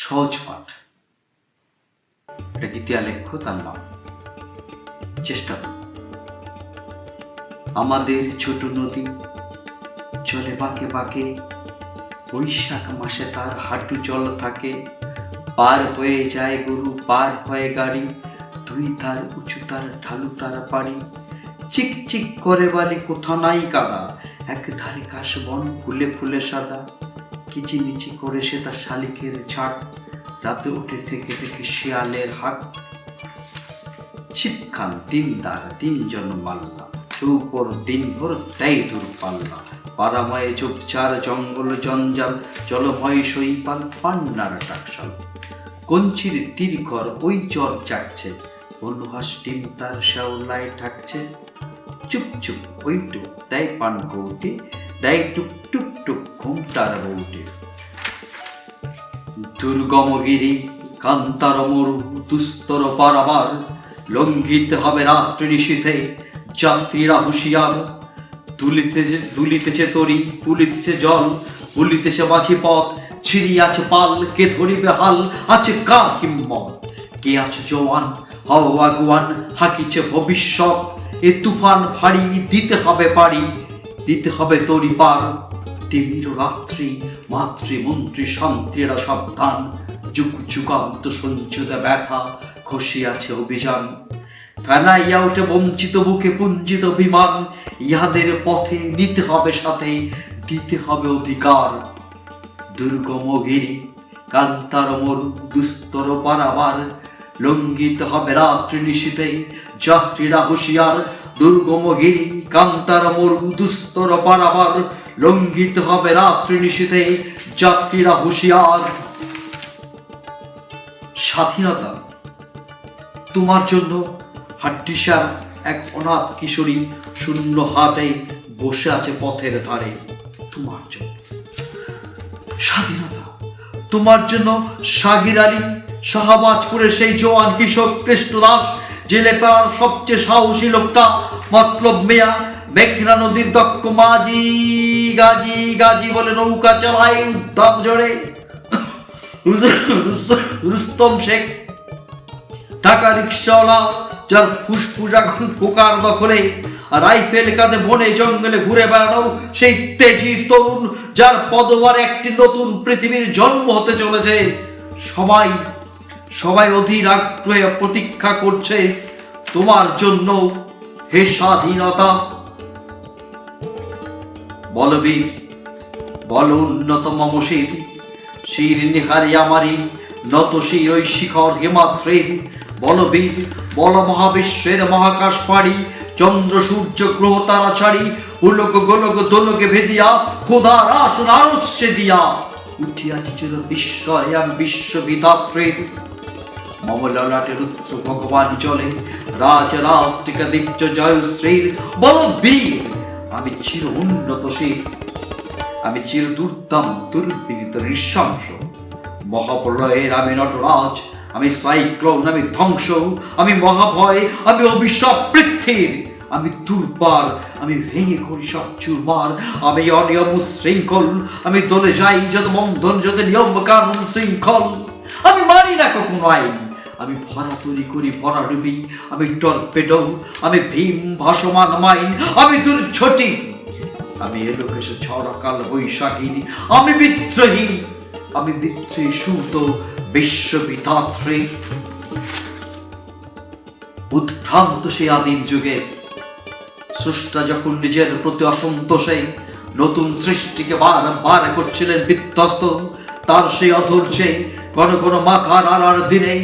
সহজ পাঠ। এটা গীতিয়া লেখ্য তার নাম। চেষ্টা করুন। আমাদের ছোট নদী চলে বাঁকে বাঁকে, বৈশাখ মাসে তার হাঁটু জল থাকে। পার হয়ে যায় গরু, পার হয়ে গাড়ি, দুই তার উঁচু তার ঢালু তার পাড়ি। চিক চিক করে বালি, কোথাও নাই কাদা, এক ধারে কাশবন ফুলে ফুলে সাদা। কিচিমিচি করে সে তার শালিকের ঝাঁক, রাতে উঠে থেকে থেকে শিয়ালের হাক। ছিপখান তিন তার তিনজন মাল্লা, চৌপর দিন ভর দেয় দূর পাল্লা। পাড়াময় চুপচার জঙ্গল জঞ্জাল, জলময় শৈপাল পান্নার টাকশাল। কঞ্চির তীর ঘর ওই চর চাকছে, বনহাস ডিম তার শ্যাওলায় ঠাকছে। চুপ চুপ ওই টুক দেয় পান কৌটে, দেয় টুক টুক টুক ঘুমটার বৌটে। দুর্গমগিরি কান্তার মরু, দুস্তর পারাবার, লঙ্ঘিত হবে রাত্রি নিশীথে, যাত্রীরা হুঁশিয়ার। দুলিতেছে তরি, পুলিতেছে জল, পুলিতেছে মাঝি পথ, ছিড়িয়াছে পাল, কে ধরিবে হাল, আছে কার হিম্মত। কে আছে জওয়ান, হও আগুয়ান, হাকিছে ভবিষ্যৎ। এ তুফান ভারী, দিতে হবে পারি, দিতে হবে তরি পার। তিমির রাত্রি, মাতৃমন্ত্রী শান্তিরা সাবধান, যুগ যুগান্ত সঞ্চিত ব্যথা, খসিয়াছে অভিযান। ফেনাইয়া উঠে বঞ্চিত বুকে পুঞ্জিত বিমান, ইহাদের পথে নিতে হবে সাথে, দিতে হবে অধিকার। দুর্গমগিরি কান্তার মরু, দুস্তর পারাবার, লঙ্ঘিত হবে রাত্রি নিশীথে, যাত্রীরা হুঁশিয়ার। দুর্গমগিরি কান্তার মরু, দুস্তর পারাবার, লঙ্ঘিত হবে রাত্রি নিশীথে, যাত্রীরা হুঁশিয়ার। স্বাধীনতা তোমার জন্য হাড্ডিসার এক অনাথ কিশোরী শূন্য হাতে বসে আছে পথের ধারে। তোমার জন্য স্বাধীনতা, তোমার জন্য সাগির আলী, শাহবাজপুরের সেই জওয়ান কৃষক কৃষ্ণদাস, জেলে পাড়ার সবচেয়ে সাহসী লোকটা মতলব মিয়া, মেঘনা নদীর দক্ষ মাঝি, গাজী গাজী বলে নৌকা চালায় উদ্দাম জোরে। রুস্তম শেখ ঢাকা রিক্সাওয়ালা, যার ফুসফুস এখন পোকার দখলে, রাইফেল কাঁধে বনে জঙ্গলে ঘুরে বেড়ানো সেই তেজি তরুণ, যার পদভারে একটি নতুন পৃথিবীর জন্ম হতে চলেছে। সবাই সবাই অধীর আগ্রহে প্রতীক্ষা করছে তোমার জন্য, হে স্বাধীনতা। বলবীর বল উন্নত মমশির, শির নিহারি আমারি, নত সেই ওই শিখর হিমাদ্রের। বলবীর বল মহাবিশ্বের মহাকাশ পাড়ি, চন্দ্র সূর্য গ্রহ তারা ছাড়ি, উলক গোলক দোলকে ভেদিয়া, খোদার আসন আরস্যে দিয়া। উঠিয়াছি চির বিস্ময় আমি বিশ্ববিধাত্রের, মম ললাটে রুদ্র ভগবান চলে, রাজ রাষ্ট্রিকা দীপ্ত জয়শ্রীর। বলবীর আমি চির উন্নত শির, আমি চির দুর্দাম দুর্বিনীত নৃশংস। মহাপ্রলয়ের আমি নটরাজ, আমি সাইক্লোন, আমি ধ্বংস, আমি মহাভয়, আমি অভিশাপ পৃথ্বীর। আমি দুর্বার, আমি ভেঙে করি সব চুরমার, আমি অনিয়ম শৃঙ্খল, আমি দলে যাই যত বন্ধন, যত নিয়ম কানুন শৃঙ্খল। আমি মানি না কখনো আইন, আমি ভরা তৈরি করি ভরা ডুবি, আমি টর্পেডো, আমি ভীম ভাসমান মাইন, আমি দুর্ছটি, আমি এলোকেশে ঝড় কাল বৈশাখী, আমি বিদ্রোহী, আমি বিদ্রোহী সুত বিশ্ববিধাত্রী। উদ্ভ্রান্ত সেই আদিম যুগে স্রষ্টা যখন নিজের প্রতি অসন্তোষে নতুন সৃষ্টিকে বারবার করছিলেন বিধ্বস্ত, তার সেই অধৈর্যে ঘন ঘন মাথা নাড়ার দিনে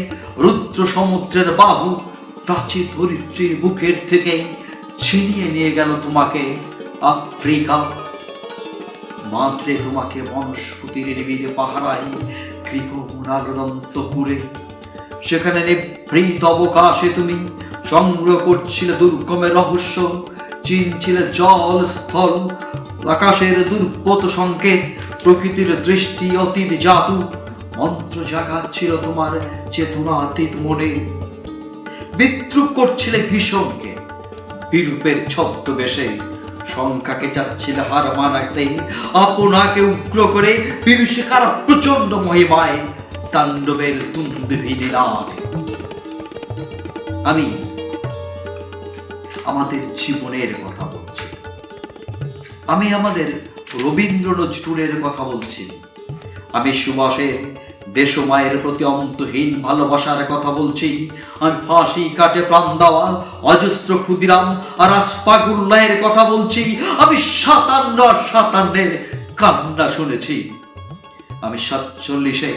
রুদ্র সমুদ্রের বাহু প্রাচীর ধরিত্রীর বুকের থেকে ছিনিয়ে নিয়ে গেল তোমাকে আফ্রিকা। মাত্রে তোমাকে বনস্পতির নিবিড় পাহারায় কৃপণালন্তপুরে, সেখানে নিভৃত অবকাশে তুমি সংগ্রহ করছিলে দুর্গমের রহস্য, চিনছিলে জল স্থল আকাশের দুর্বোধ সংকেত, প্রকৃতির দৃষ্টি অতীত জাদু, মন্ত্র জাগাচ্ছিল তোমার চেতনাতীত মনে। বিদ্রুপ করছিলে ভীষণকে বিরূপের ছদ্মবেশে, সংখ্যাকে যাচ্ছিলে হার মানাতে, আপনাকে উগ্র করে বিভীষিকার প্রচন্ড মহিমায়। তাণ্ডবের তুন্দুভিনী নামে। আমি আমাদের জীবনের কথা বলছি, আমি আমাদের রবীন্দ্র নজরুলের কথা বলছি, আমি সুভাষের দেশমায়ের প্রতি অন্তহীন ভালোবাসার কথা বলছি, আমি ফাঁসি কাটে প্রাণ দেওয়া অজস্র ক্ষুদিরাম আর আসফাকুল্লাহের কথা বলছি, আমি 57 কান্না শুনেছি, আমি 47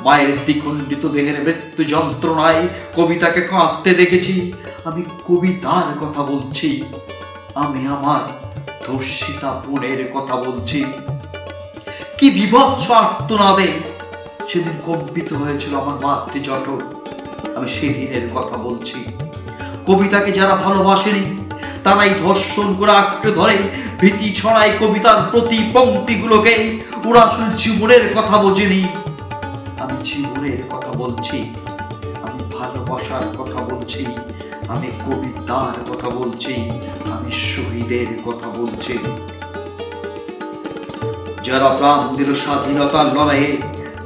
মায়ের দ্বিখণ্ডিত দেহের মৃত্যু যন্ত্রণায় কবিতাকে কাঁদতে দেখেছি, আমি কবিতার কথা বলছি, আমি আমার ধর্ষিতা বোনের কথা বলছি। কি বিভৎস আর্তনাদে সেদিন কম্পিত হয়েছিল আমার মাতৃজঠর, আমি সেদিনের কথা বলছি। কবিতাকে যারা ভালোবাসেনি তারাই ধর্ষণ করে আঁকড়ে ধরে, ভীতি ছড়ায় কবিতার প্রতি পংক্তিগুলোকে, ওরা আসলে জীবনের কথা বোঝেনি। আমি জীবনের কথা বলছি, আমি ভালোবাসার কথা বলছি, আমি কবিতার কথা বলছি, আমি শহীদের কথা বলছি। যারা প্রাণ দিল স্বাধীনতার লড়াইয়ে,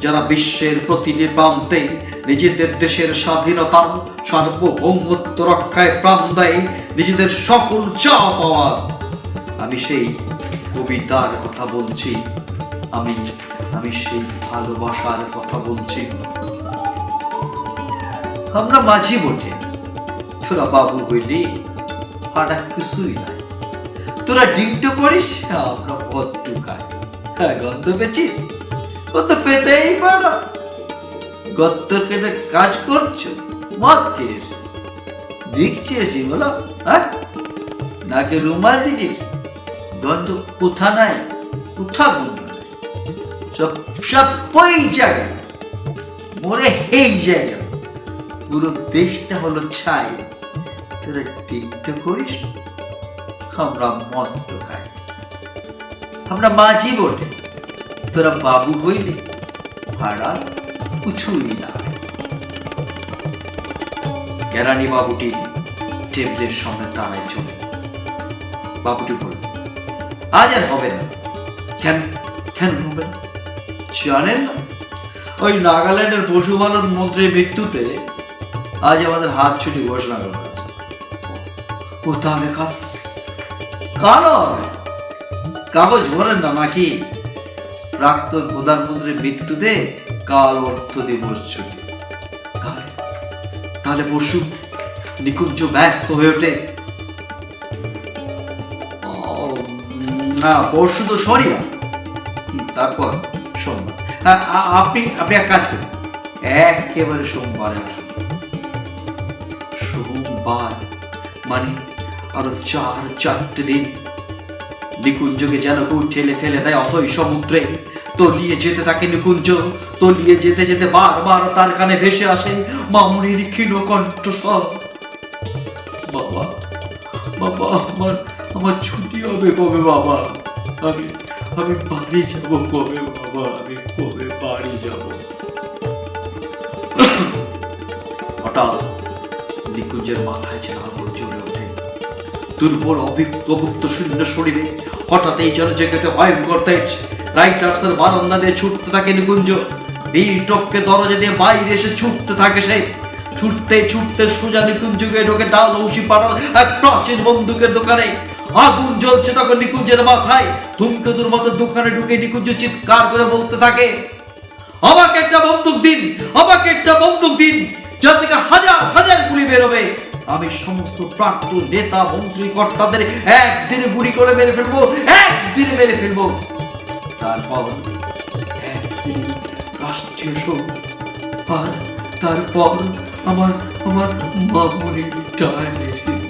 যারা বিশ্বের প্রতিটি প্রান্তে নিজেদের দেশের স্বাধীনতা সার্বভৌমত্ব রক্ষায় প্রাণ দেয়, নিজেদের সকল চা পাওয়া, আমি সেই কবিতার কথা বলছি, আমি সেই ভালোবাসার কথা বলছি। আমরা মাঝি বটে, তোরা বাবু হইলি ফাটা কিছুই নাই, তোরা ডিংটো করিস, আমরা ভদ্র খাই। গন্ধ পেয়েছিস? গন্ধ পেতেই পারো, গত্ত কেটে কাজ করছো, মদ খেয়েছ, দেখছিস বলো, হ্যাঁ নাকে রুমাল দিছিস, গন্ধ কোথা নাই, কোথা গন্ধ সব সব ওই জায়গায় মরে এই জায়গা, পুরো দেশটা হলো ছাই, তোরা টিকতে করিস, আমরা মদ খাই। আমরা মাঝি বটে, তোরা বাবু হইলি ভাড়া কিছুই না। কেরানি বাবুটি টেবিলের সামনে দাঁড়ায় চলে। বাবুটি বলল, আজ আর হবে না। কেন কেন হবে না জানেন না? ওই নাগাল্যান্ডের পশুপালন মন্ত্রীর মৃত্যুতে আজ আমাদের হাত ছুটি ঘোষণা করা হয়েছে। ও তাহলে কাল হবে, কাগজ ভরেন না নাকি? প্রাক্তন প্রধানমন্ত্রীর মৃত্যুতে কাল অর্থ দিবস ছুটি। তাহলে পরশু নিকুঞ্জ ব্যস্ত হয়ে ওঠে। না, পরশু তো শনিবার, তারপর সোমবার। আপনি এক কাজ করুন, একেবারে সোমবারে আসুন। সোমবার মানে আরো 4 দিন। নিকুঞ্জকে যেন কেউ ঠেলে ফেলে দেয় অথই সমুদ্রে। তলিয়ে যেতে থাকে নিকুঞ্জ, তলিয়ে যেতে যেতে বারবার তার কানে ভেসে আসে মামুনির ক্ষীণ কণ্ঠস্বর, বাবা বাবা, আমার ছুটি হবে কবে বাবা? আমি বাড়ি যাব কবে বাবা? আমি কবে বাড়ি যাব? হঠাৎ নিকুঞ্জের মাথায় যেন আগুন জ্বলে ওঠে। দুর্বল অভুক্ত শূন্য শরীরে হঠাৎ এই যেন জেগেতে ভয়ঙ্কর তেজ। রাইটার্সের বারান্দা দিয়ে ছুটতে থাকে নিকুঞ্জ। ধীর টপকে দরজা দিয়ে বাইরে এসে ছুটতে থাকে সে। ছুটতে ছুটতে সোজা নিকুঞ্জকে ঢোকে ডালহৌসি পাড়ার এক প্রাচীন বন্দুকের দোকানে। আগুন জ্বলছে তখন নিকুঞ্জের মাথায়। ধূমকেতুর মতো দোকানে ঢুকে নিকুঞ্জ চিৎকার করে বলতে থাকে, আমাকে একটা বন্দুক দিন, আমাকে একটা বন্দুক দিন, যা থেকে হাজার হাজার গুলি বেরোবে। আমি সমস্ত প্রাক্তন নেতা মন্ত্রী কর্তাদের একদিনে গুলি করে মেরে ফেলবো, একদিনে মেরে ফেলবো। তারপর একদিন রাষ্ট্রীয় শোক, আর তারপর আমার মামুনির ডায়ালিসিস।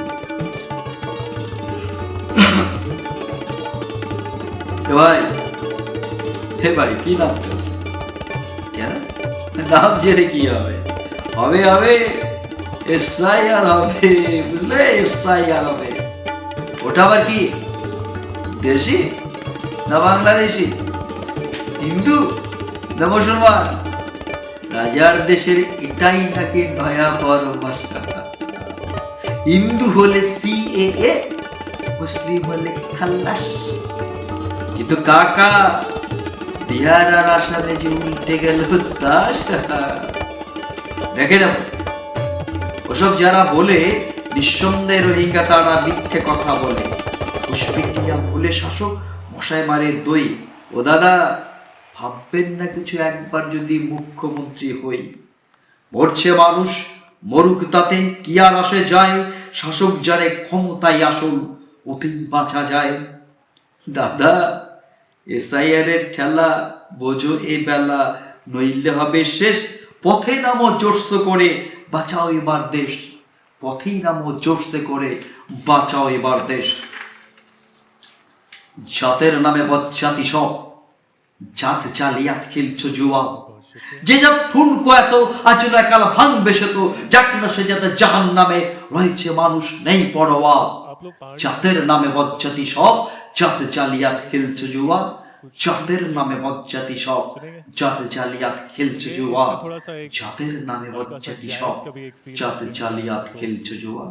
ভাই কি নাম তোর? কেন নাম জেনে কি হবে? হবে এসআইআর হবে, বুঝলে? এসআইআর হবে। ওটা আবার কি, দেশি না বাংলাদেশি, হিন্দু না মুসলমান? রাজার দেশের এটাই নাকি নয়া ভাষা। হিন্দু হলে সিএএ, মুসলিম হলে খাল্লাস। কিন্তু কাকা বিহার আর আসামে যে উল্টে গেল তাস। দেখে না ওসব যারা বলে নিঃসন্দেহে রোহিঙ্গা তারা মিথ্যে কথা বলে। পুষ্পিটিয়া বলে শাসক মশাই মারে দই। ও দাদা ভাববেন না কিছু, একবার যদি মুখ্যমন্ত্রী হই। মরছে মানুষ, মরুক তাতে কি আর আসে যায়, শাসক যারে ক্ষমতায় আসল অতি বাঁচা যায়। দাদা এসআইআর এর ঠেলা বোঝো এ বেলা, নইলে হবে শেষ। পথে নামো জোরসে করে বাঁচাও এবার দেশ, পথেই নামো জোরসে করে বাঁচাও এবার দেশ। জাতের নামে বজ্জাতি সব, জাত জালিয়াত খেলছো জুয়া। যে জাত ঠুনকো এত আজ না কাল ভাঙবে সে তো, যাক না সে যাতে জাহান নামে রয়েছে মানুষ নেই পরোয়া। জাতের নামে বজ্জাতি সব, জাত জালিয়াত খেলছো জুয়া। জাতের নামে বজ্জাতি সব, জাত জালিয়াত খেলছো জুয়া। জাতের নামে বজ্জাতি সব, জাত জালিয়াত খেলছো জুয়া।